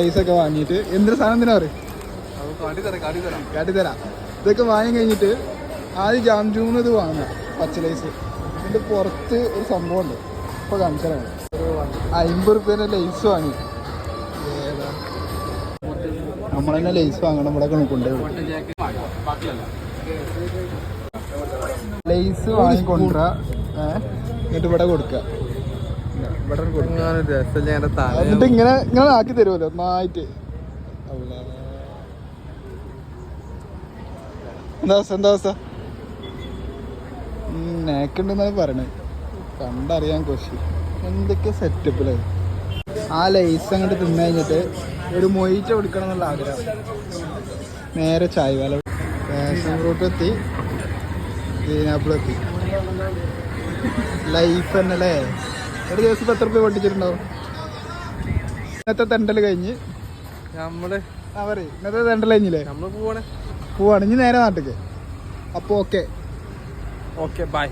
ലൈസൊക്കെ വാങ്ങിയിട്ട് എന്തൊരു സാധനം എന്തിനാ പറയും കാട്ടിത്തരാം. ഇതൊക്കെ വാങ്ങി കഴിഞ്ഞിട്ട് ആദ്യം ജാംജൂന്ന് ഇത് വാങ്ങുക, പച്ച ലൈസ്. ഇതിൻ്റെ പുറത്ത് ഒരു സംഭവം ഉണ്ട്, ഇപ്പോൾ കാണിച്ചാലാണ്. 50 റുപ്യേൻ്റെ ലൈസ് വാങ്ങി. നമ്മൾ തന്നെ ലൈസ് വാങ്ങണം, ഇവിടെ കൊണ്ടുപോയി ലൈസ് വാങ്ങിക്കൊണ്ടുവരാ. എന്നിട്ട് ഇവിടെ കൊടുക്കുക, എന്നിട്ട് ഇങ്ങനെ ആക്കി തരുമല്ലോ ഒന്നായിട്ട്. എന്താ അവസ്ഥ? നേക്കുണ്ടെന്നാണ് പറയണത്, കണ്ടറിയാൻ കൊശി. എന്തൊക്കെ സെറ്റപ്പില് ആ ലൈസ് അങ്ങോട്ട് തിന്നു കഴിഞ്ഞിട്ട് ഒരു മൊയ്റ്റ് കൊടുക്കണം എന്നുള്ള ആഗ്രഹം. നേരെ ചായ വേല പാഷൻ ഫ്രൂട്ട് എത്തി, പൈനാപ്പിൾ എത്തി. ലൈഫ് തന്നെ അല്ലേ. ഒരു ദിവസം 10 റുപ്യ പൊട്ടിച്ചിട്ടുണ്ടാവും. ഇന്നത്തെ തെണ്ടൽ കഴിഞ്ഞ് ഇന്നത്തെ തെണ്ടൽ കഴിഞ്ഞില്ലേ, പോവാണ്. ഇനി നേരെ നാട്ടിലേക്ക്. അപ്പോൾ ഓക്കെ ബൈ.